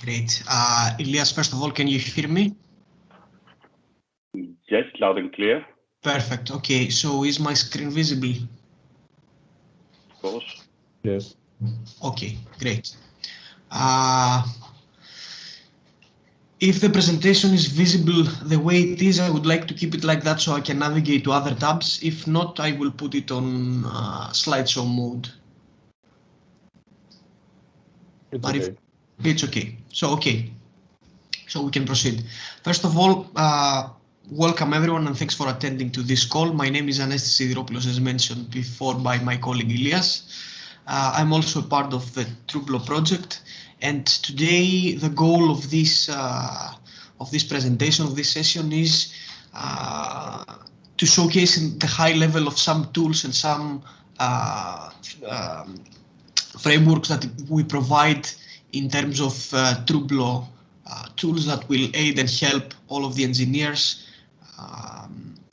Great. Elias, first of all, can you hear me? Yes, loud and clear. Perfect. Okay, so is my screen visible? Of course. Yes. Okay, great. If the presentation is visible the way it is, I would like to keep it like that so I can navigate to other tabs. If not, I will put it on slideshow mode. It's But okay. if it's okay. So we can proceed. First of all, welcome everyone and thanks for attending to this call. My name is Anestis Sidiropoulos, as mentioned before by my colleague Elias. I'm also a part of the TruBlo project, and today the goal of this presentation, of this session, is to showcase the high level of some tools and some frameworks that we provide in terms of TruBlo tools that will aid and help all of the engineers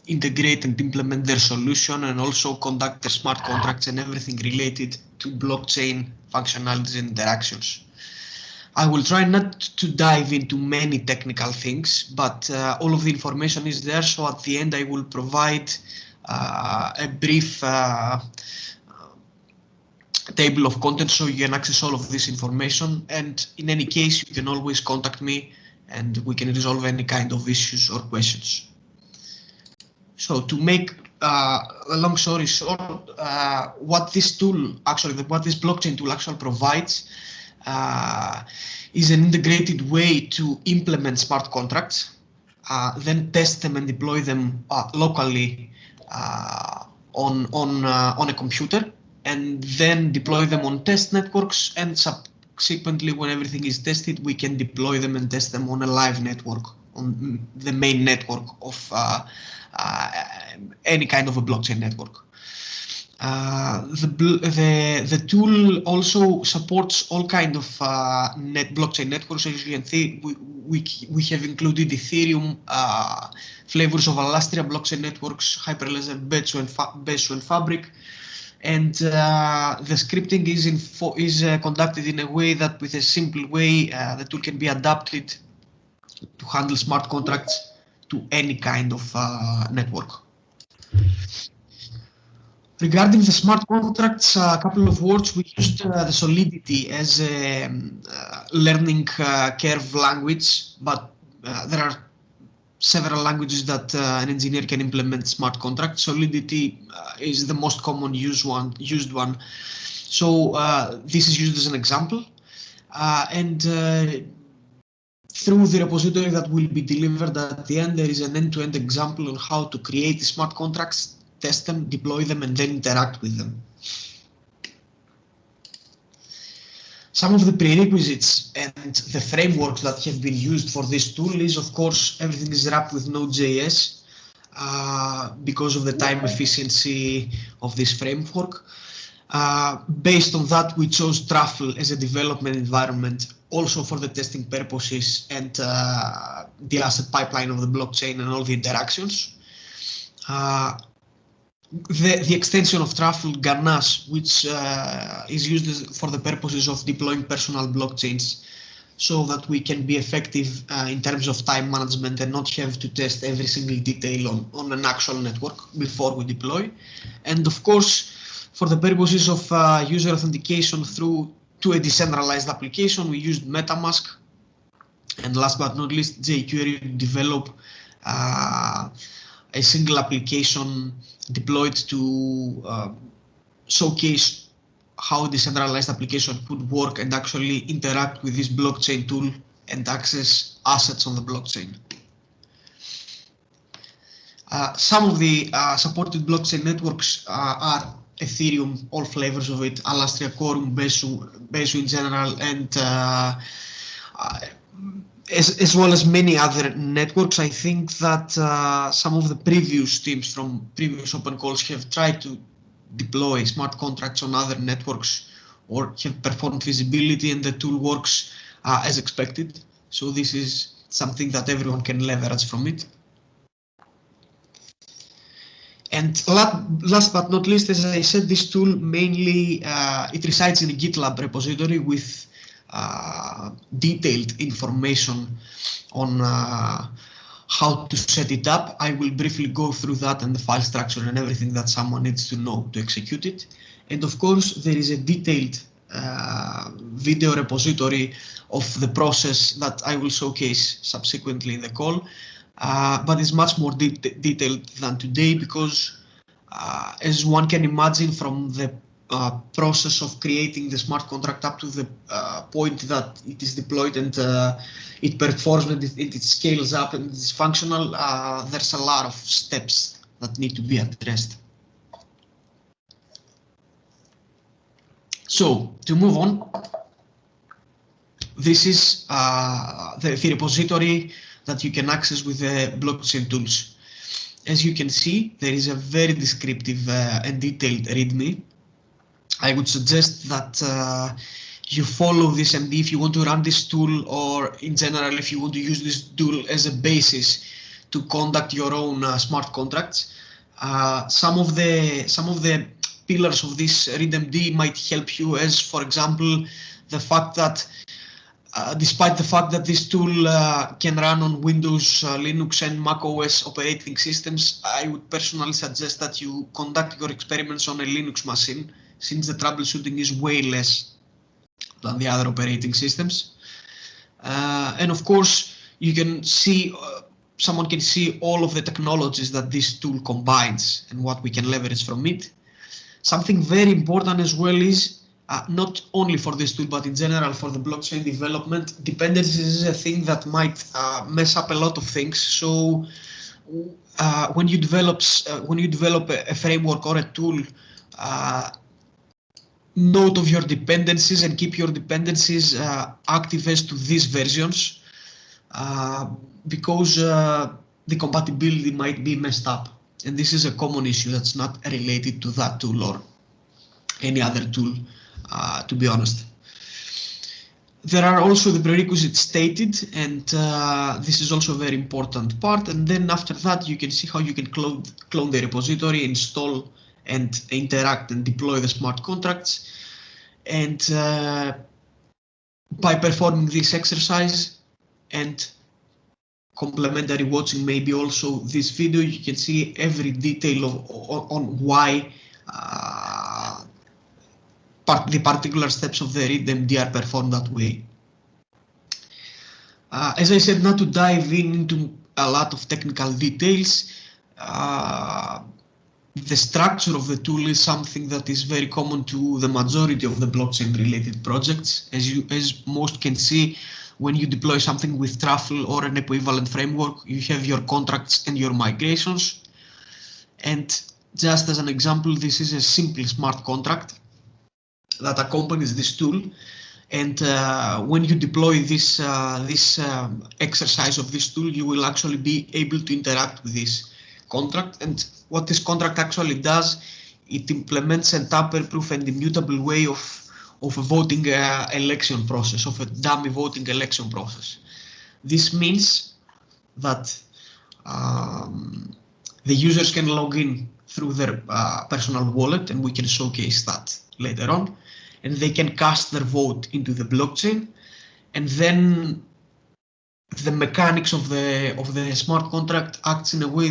integrate and implement their solution, and also conduct their smart contracts and everything related to blockchain functionalities and interactions. I will try not to dive into many technical things, but all of the information is there. So at the end, I will provide a brief table of contents so you can access all of this information. And in any case, you can always contact me and we can resolve any kind of issues or questions. So to make a long story short, what this tool actually, what this blockchain tool actually provides is an integrated way to implement smart contracts, then test them and deploy them locally on a computer, and then deploy them on test networks, and subsequently, when everything is tested, we can deploy them and test them on a live network, on the main network of any kind of a blockchain network. The tool also supports all kind of blockchain networks. As you can see, we have included Ethereum flavors of Alastria blockchain networks, Hyperledger, Besu, and Fabric. And the scripting is conducted in a way that, with a simple way, the tool can be adapted to handle smart contracts to any kind of network. Regarding the smart contracts, a couple of words. We used the Solidity as a learning curve language, but there are several languages that an engineer can implement smart contracts. Solidity is the most common used one. So this is used as an example, and through the repository that will be delivered at the end, there is an end-to-end example on how to create smart contracts, test them, deploy them, and then interact with them. Some of the prerequisites and the frameworks that have been used for this tool is, of course, everything is wrapped with Node.js because of the time efficiency of this framework. Based on that, we chose Truffle as a development environment, also for the testing purposes and the asset pipeline of the blockchain and all the interactions. The extension of Truffle, Ganache, which is used for the purposes of deploying personal blockchains, so that we can be effective in terms of time management and not have to test every single detail on an actual network before we deploy. And of course, for the purposes of user authentication to a decentralized application, we used MetaMask. And last but not least, jQuery to develop a single application deployed to showcase how a decentralized application could work and actually interact with this blockchain tool and access assets on the blockchain. Some of the supported blockchain networks are Ethereum, all flavors of it, Alastria, Quorum, Besu in general, and as well as many other networks. I think that some of the previous teams from previous open calls have tried to deploy smart contracts on other networks or have performed feasibility, and the tool works as expected. So this is something that everyone can leverage from it. And last but not least, as I said, this tool mainly it resides in a GitLab repository with detailed information on how to set it up. I will briefly go through that and the file structure and everything that someone needs to know to execute it. And of course, there is a detailed video repository of the process that I will showcase subsequently in the call, but it's much more detailed than today because as one can imagine, from the process of creating the smart contract up to the point that it is deployed and it performs and it scales up and is functional, there's a lot of steps that need to be addressed. So to move on, this is the repository that you can access with the blockchain tools. As you can see, there is a very descriptive and detailed README. I would suggest that you follow this MD if you want to run this tool, or in general, if you want to use this tool as a basis to conduct your own smart contracts. Some of the pillars of this READMD might help you, as for example, the fact that despite the fact that this tool can run on Windows, Linux and Mac OS operating systems, I would personally suggest that you conduct your experiments on a Linux machine, since the troubleshooting is way less than the other operating systems. And of course, you can see, someone can see all of the technologies that this tool combines and what we can leverage from it. Something very important as well is not only for this tool, but in general for the blockchain development, dependencies is a thing that might mess up a lot of things. So when you develop a framework or a tool, note of your dependencies and keep your dependencies active as to these versions, because the compatibility might be messed up. And this is a common issue that's not related to that tool or any other tool, to be honest. There are also the prerequisites stated, and this is also a very important part. And then after that, you can see how you can clone the repository, install and interact and deploy the smart contracts. And by performing this exercise and complementary watching maybe also this video, you can see every detail on why the particular steps of the READMD are performed that way. As I said, not to dive into a lot of technical details, the structure of the tool is something that is very common to the majority of the blockchain related projects. As most can see, when you deploy something with Truffle or an equivalent framework, you have your contracts and your migrations. And just as an example, this is a simple smart contract that accompanies this tool. And when you deploy this exercise of this tool, you will actually be able to interact with this contract. And what this contract actually does, it implements a tamper-proof and immutable way of a voting election process, of a dummy voting election process. This means that the users can log in through their personal wallet, and we can showcase that later on, and they can cast their vote into the blockchain, and then the mechanics of the smart contract acts in a way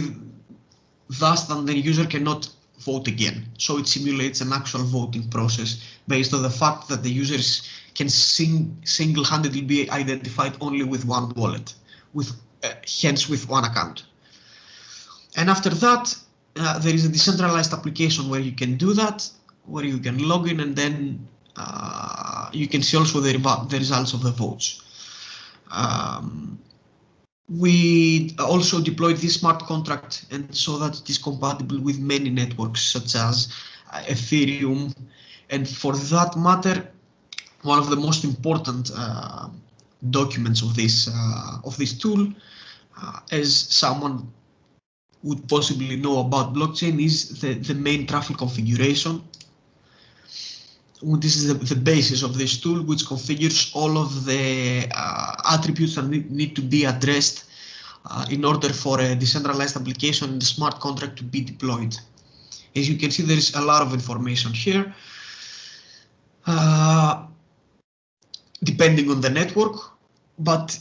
thus that the user cannot vote again. So it simulates an actual voting process based on the fact that the users can single-handedly be identified only with one wallet, hence with one account. And after that, there is a decentralized application where you can do that, where you can log in, and then you can see also the results of the votes. We also deployed this smart contract, and so that it is compatible with many networks such as Ethereum. And for that matter, one of the most important documents of this tool, as someone would possibly know about blockchain, is the main Truffle configuration. This is the basis of this tool, which configures all of the attributes that need to be addressed in order for a decentralized application and the smart contract to be deployed. As you can see, there is a lot of information here. depending on the network. But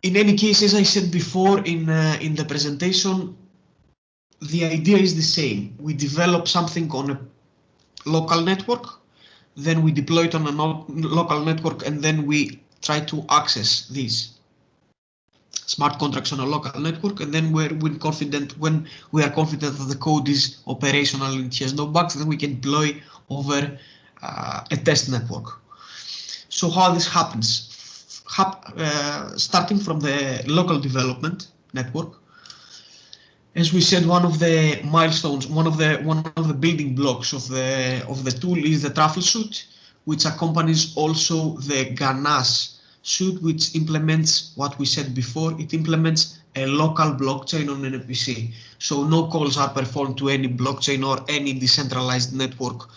in any case, as I said before in the presentation, the idea is the same. We develop something on a local network, then we deploy it on a local network, and then we try to access these smart contracts on a local network, and then when we are confident that the code is operational and it has no bugs, then we can deploy over a test network. So how this happens? Starting from the local development network, as we said, one of the milestones, one of the building blocks of the tool is the truffle suite, which accompanies also the GANAS suite, which implements what we said before. It implements a local blockchain on an RPC. So no calls are performed to any blockchain or any decentralized network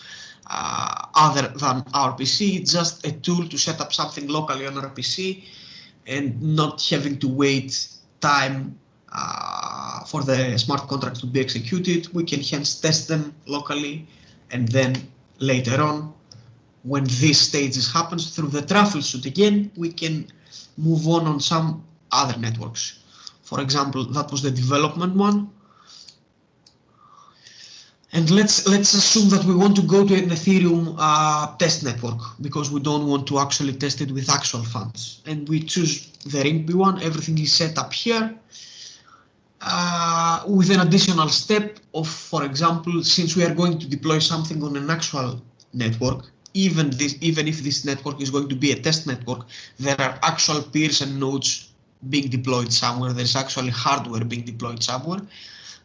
other than RPC. It's just a tool to set up something locally on RPC and not having to wait time for the smart contract to be executed. We can hence test them locally, and then later on, when this stages happens through the truffle suite again, we can move on some other networks. For example, that was the development one. And let's assume that we want to go to an Ethereum test network because we don't want to actually test it with actual funds. And we choose the Ringby one. Everything is set up here. With an additional step of, for example, since we are going to deploy something on an actual network, even if this network is going to be a test network, there are actual peers and nodes being deployed somewhere. There's actually hardware being deployed somewhere.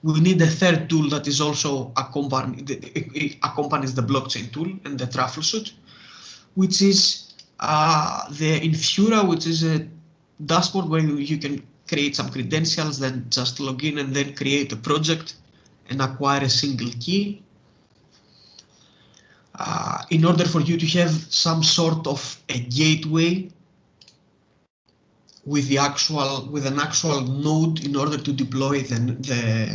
We need a third tool that is also accompanies the blockchain tool and the truffle suite, which is the Infura, which is a dashboard where you can create some credentials, then just log in and then create a project and acquire a single key. In order for you to have some sort of a gateway with an actual node in order to deploy the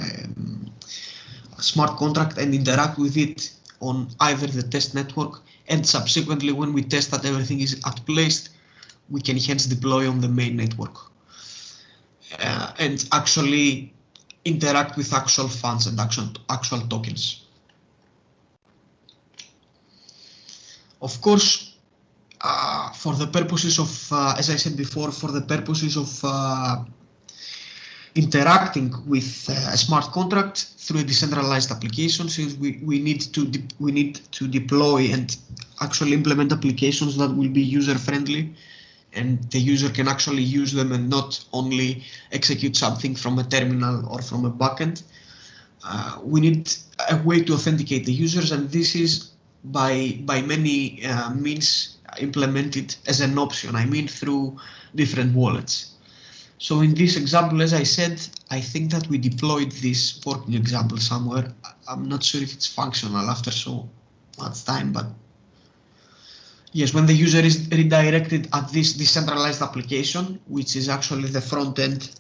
smart contract and interact with it on either the test network, and subsequently when we test that everything is at place, we can hence deploy on the main network and actually interact with actual funds and actual tokens. Of course, for the purposes of, as I said before, for the purposes of interacting with a smart contract through a decentralized application, since we need to deploy and actually implement applications that will be user-friendly, and the user can actually use them and not only execute something from a terminal or from a backend. We need a way to authenticate the users, and this is by many means implemented as an option, I mean through different wallets. So in this example, as I said, I think that we deployed this working example somewhere. I'm not sure if it's functional after so much time, but yes, when the user is redirected at this decentralized application, which is actually the front end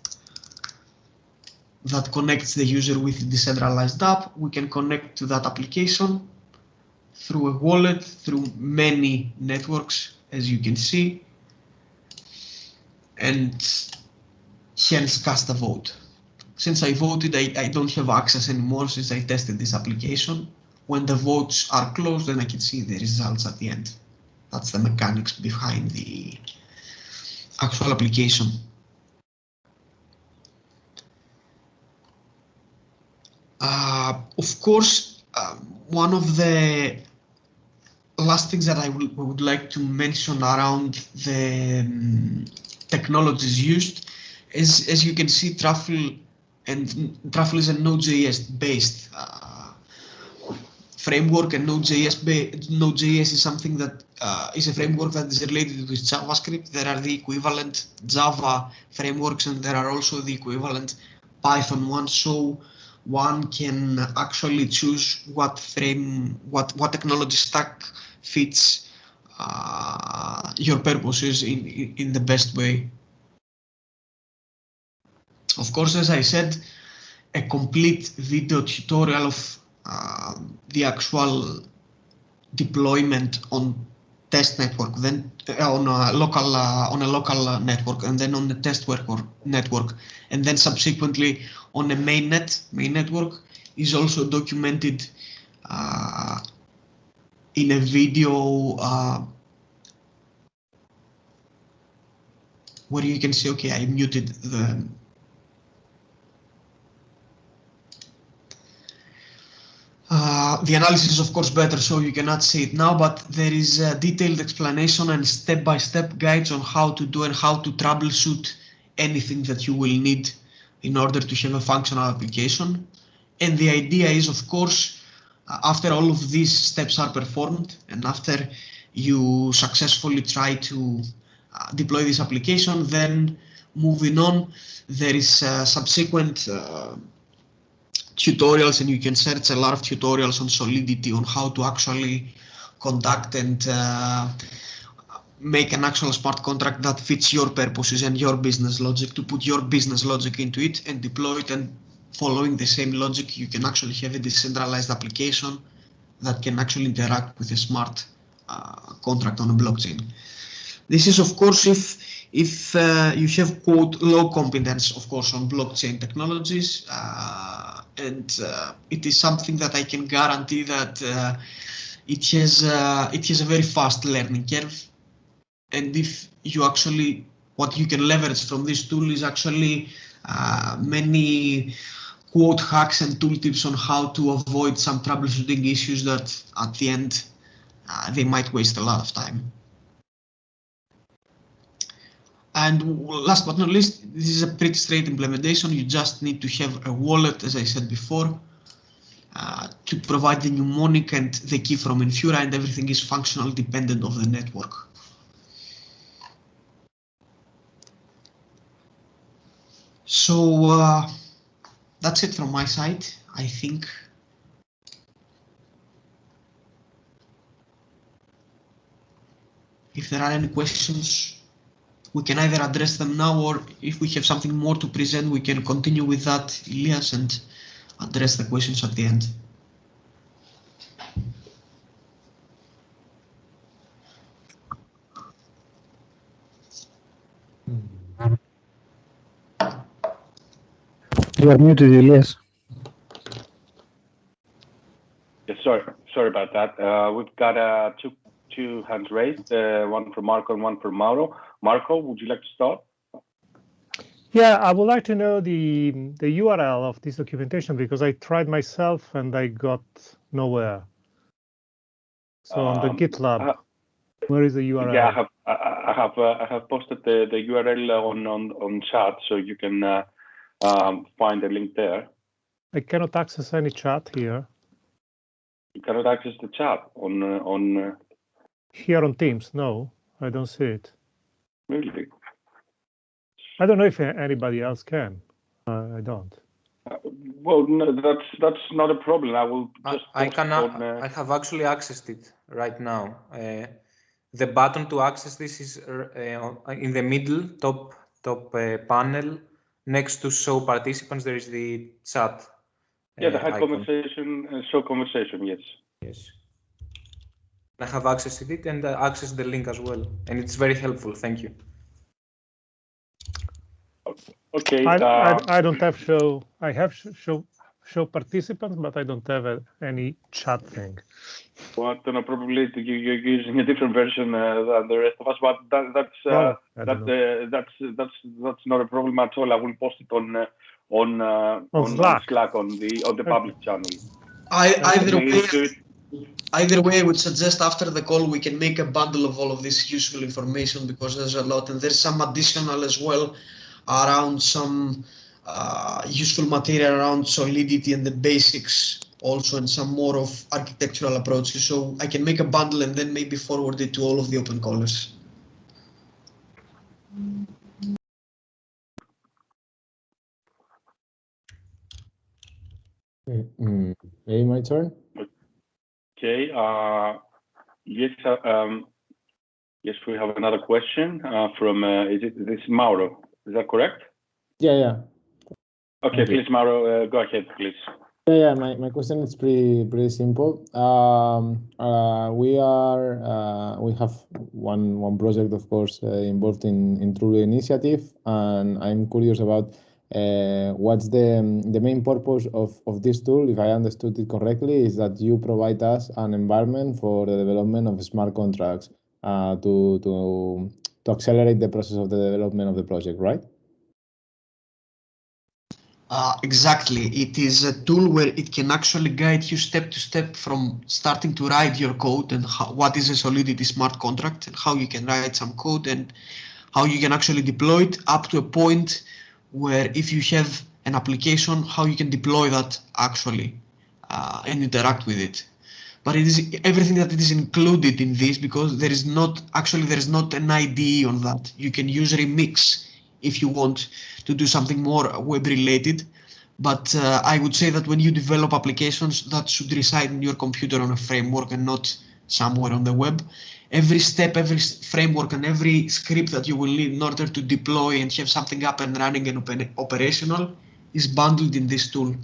that connects the user with the decentralized app, we can connect to that application through a wallet, through many networks, as you can see, and hence cast a vote. Since I voted, I don't have access anymore since I tested this application. When the votes are closed, then I can see the results at the end. That's the mechanics behind the actual application. Of course, one of the last things that I would like to mention around the technologies used is, as you can see, Truffle is a Node.js based framework, and Node.js is something that is a framework that is related with JavaScript. There are the equivalent Java frameworks, and there are also the equivalent Python ones. So one can actually choose what technology stack fits your purposes in the best way. Of course, as I said, a complete video tutorial of the actual deployment on test network, then on a local network, and then on the test network, and then subsequently on a main network is also documented in a video where you can see, okay, I muted the analysis is of course better, so you cannot see it now, but there is a detailed explanation and step-by-step guides on how to do and how to troubleshoot anything that you will need in order to have a functional application. And the idea is, of course, after all of these steps are performed and after you successfully try to deploy this application, then moving on, there is subsequent tutorials, and you can search a lot of tutorials on Solidity on how to actually conduct and make an actual smart contract that fits your purposes and your business logic, to put your business logic into it and deploy it, and following the same logic you can actually have a decentralized application that can actually interact with a smart contract on a blockchain. This is of course if you have quote low competence, of course, on blockchain technologies, and it is something that I can guarantee that it has a very fast learning curve. And if you actually, what you can leverage from this tool is actually many quote hacks and tooltips on how to avoid some troubleshooting issues that at the end they might waste a lot of time. And last but not least, this is a pretty straight implementation. You just need to have a wallet, as I said before, to provide the mnemonic and the key from Infura, and everything is functional dependent of the network. So that's it from my side, I think. If there are any questions, we can either address them now, or if we have something more to present, we can continue with that, Elias, and address the questions at the end. You are muted, Elias. Yeah, sorry about that. We've got two hands raised, one for Marco and one for Mauro. Marco, would you like to start? Yeah, I would like to know the URL of this documentation, because I tried myself and I got nowhere. So on the GitLab, where is the URL? Yeah, I have posted the URL on chat, so you can find the link there. I cannot access any chat here. You cannot access the chat on Here on Teams, no, I don't see it. Really? I don't know if anybody else can. I don't. Well, no, that's not a problem. I will just. I have actually accessed it right now. The button to access this is in the middle top panel, next to show participants. There is the chat. Yeah, the hide icon. conversation, show conversation. Yes. Yes. I have accessed it and accessed the link as well, and it's very helpful. Thank you. Okay. I don't have show. I have show participants, but I don't have any chat thing. Well, I don't know, probably you're using a different version than the rest of us, but that's not a problem at all. I will post it on Slack on the public channel. Either way, I would suggest after the call we can make a bundle of all of this useful information, because there's a lot, and there's some additional as well around some useful material around Solidity and the basics also, and some more of architectural approaches. So I can make a bundle and then maybe forward it to all of the open callers. Maybe my turn. Okay. Yes. Yes, we have another question from. This is Mauro? Is that correct? Yeah. Okay, please, Mauro, go ahead, please. Yeah, my question is pretty simple. We have one project, of course, involved in TruBlo initiative, and I'm curious about what's the main purpose of this tool. If I understood it correctly, is that you provide us an environment for the development of smart contracts to accelerate the process of the development of the project, right? Exactly. It is a tool where it can actually guide you step to step from starting to write your code and what is a Solidity smart contract and how you can write some code and how you can actually deploy it up to a point where if you have an application, how you can deploy that actually and interact with it. But it is everything that it is included in this because there is not an ID on that. You can use Remix if you want to do something more web related. But I would say that when you develop applications, that should reside in your computer on a framework and not somewhere on the web. Every step, every framework, and every script that you will need in order to deploy and have something up and running and operational is bundled in this tool.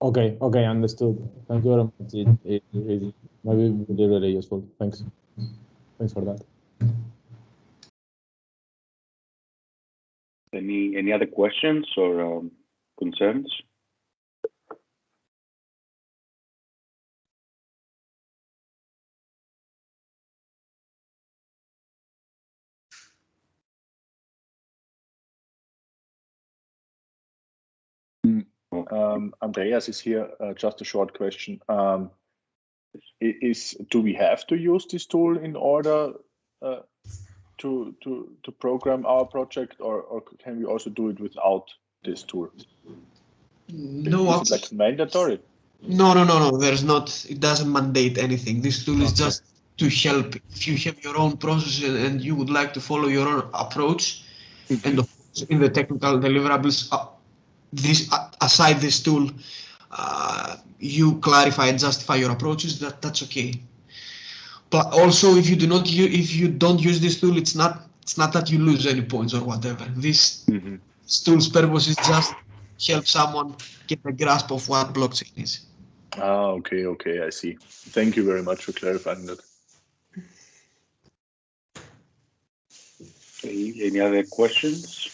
Okay, understood. Thank you very much. It might be really useful. Thanks for that. Any other questions or concerns? Andreas is here. Just a short question. Do we have to use this tool in order to program our project, or can we also do it without this tool? No, is it like mandatory? No. There's not. It doesn't mandate anything. This tool is just to help. If you have your own process and you would like to follow your own approach, and of course in the technical deliverables, aside this tool, you clarify and justify your approaches. That's okay. But also, if you don't use this tool, it's not that you lose any points or whatever. This tool's purpose is just help someone get a grasp of what blockchain is. Okay, I see. Thank you very much for clarifying that. Any other questions?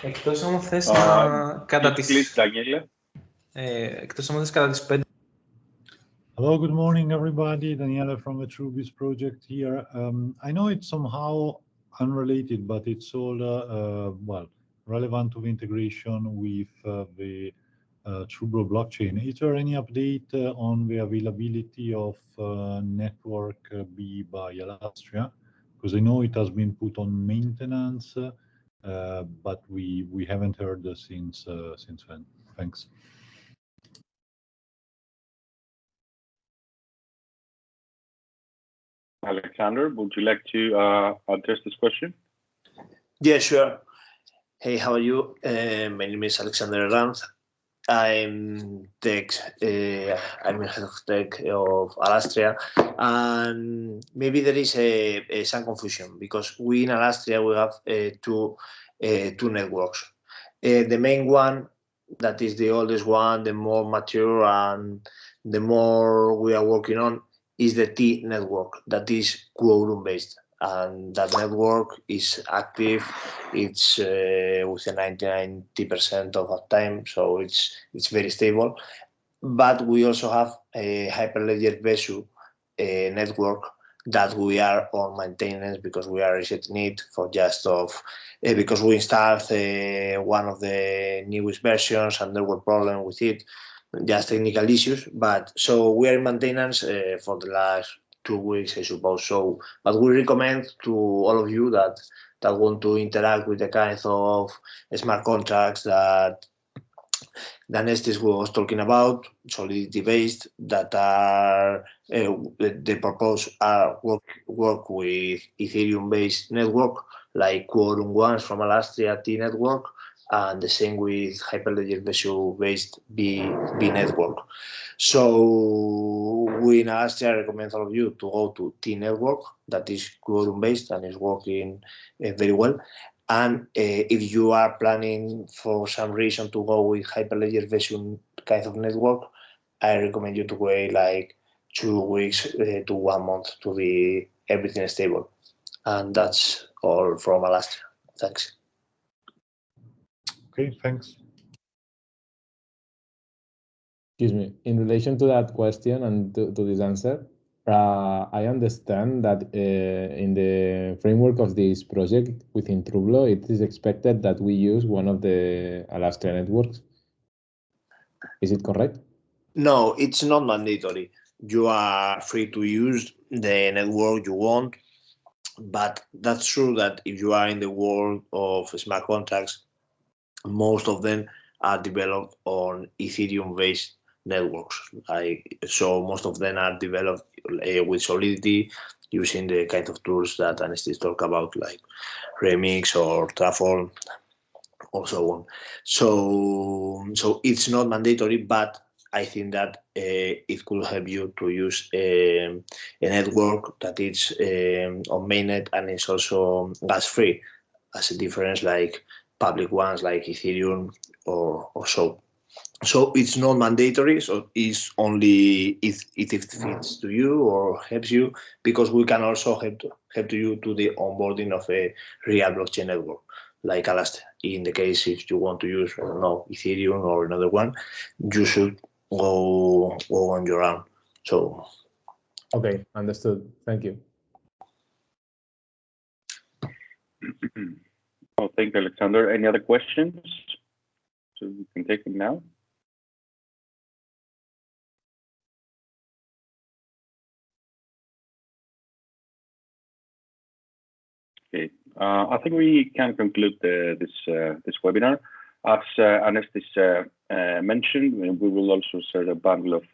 Εκτός άμα θες να κατά τις... Εκτός άμα θες κατά τις 5. Hello, good morning, everybody. Daniele from the TruBlo project here. I know it's somehow unrelated, but it's all relevant to the integration with the TruBlo blockchain. Is there any update on the availability of network B by Alastria? Because I know it has been put on maintenance, but we haven't heard since then. Thanks. Alexander, would you like to address this question? Yeah, sure. Hey, how are you? My name is Alexander Ranz. I'm head of tech of Alastria, and maybe there is some confusion because we in Alastria we have two networks. The main one, that is the oldest one, the more mature and the more we are working on, is the T network, that is quorum based. And that network is active. It's within 90% of uptime, so it's very stable. But we also have a Hyperledger Vesu network that we are on maintenance because we are resetting it for because we installed one of the newest versions and there were problems with it, just technical issues. But so we are in maintenance for the last 2 weeks, I suppose. So, but we recommend to all of you that want to interact with the kinds of smart contracts that Nestis was talking about, Solidity based, that are the purpose are work with Ethereum based network like Quorum ones from Alastria T network and the same with Hyperledger Visual-based B network. So we in Alastria recommend all of you to go to T network, that is quorum-based and is working very well. And if you are planning for some reason to go with Hyperledger Visual kind of network, I recommend you to wait like 2 weeks to 1 month to be everything stable. And that's all from Alastria. Thanks. Okay, thanks. Excuse me. In relation to that question and to this answer, I understand that in the framework of this project within TruBlo, it is expected that we use one of the Alastria networks. Is it correct? No, it's not mandatory. You are free to use the network you want, but that's true that if you are in the world of smart contracts, most of them are developed on Ethereum-based networks. So most of them are developed with Solidity using the kind of tools that Anestis talked about, like Remix or Transform or so on. So it's not mandatory, but I think that it could help you to use a network that is on mainnet and is also gas-free, as a difference like public ones like Ethereum or so. So it's not mandatory, so it's only if it fits to you or helps you, because we can also help you to the onboarding of a real blockchain network like Alastria. In the case if you want to use, I don't know, Ethereum or another one, you should go on your own. So okay, understood. Thank you. Oh, thank you, Alexander. Any other questions? So we can take them now. Okay, I think we can conclude this webinar. As Anestis mentioned, we will also share a bundle of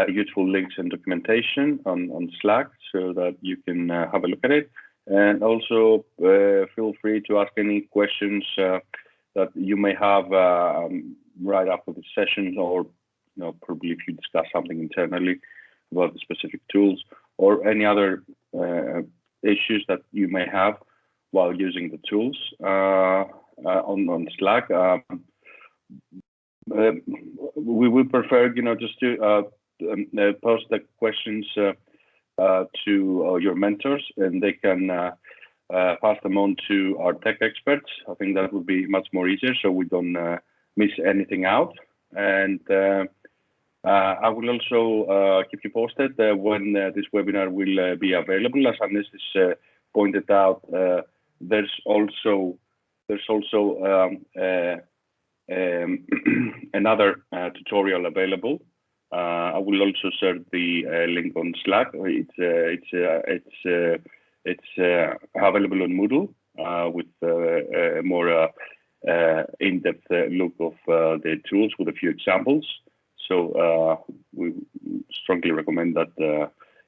useful links and documentation on Slack so that you can have a look at it. And also feel free to ask any questions that you may have right after the session, or probably if you discuss something internally about the specific tools or any other issues that you may have while using the tools on Slack. We would prefer, just to post the questions to your mentors, and they can pass them on to our tech experts. I think that would be much more easier, so we don't miss anything out. And I will also keep you posted when this webinar will be available. As Anestis pointed out, there's also another tutorial available. I will also share the link on Slack. It's available on Moodle with a more in-depth look of the tools with a few examples. So we strongly recommend that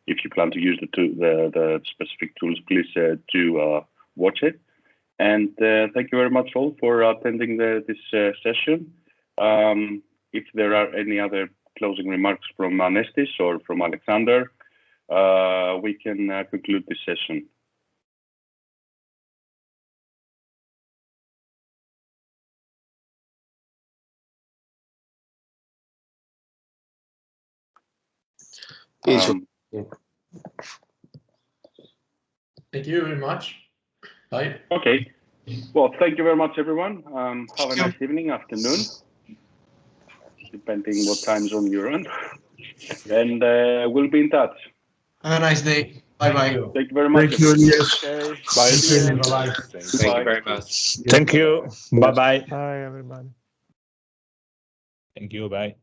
if you plan to use the specific tools, please do watch it. And thank you very much all for attending this session. If there are any other closing remarks from Anestis or from Alexander, we can conclude this session. Thank you very much. Bye. Okay. Well, thank you very much, everyone. Have a nice evening, afternoon, depending what time zone you're on. And we'll be in touch. Have a nice day. Bye-bye. Thank you very much. Thank you, Elias. Okay. Bye. See you. Bye-bye. Thank you very much. Thank you. Bye-bye. Bye, everybody. Thank you. Bye.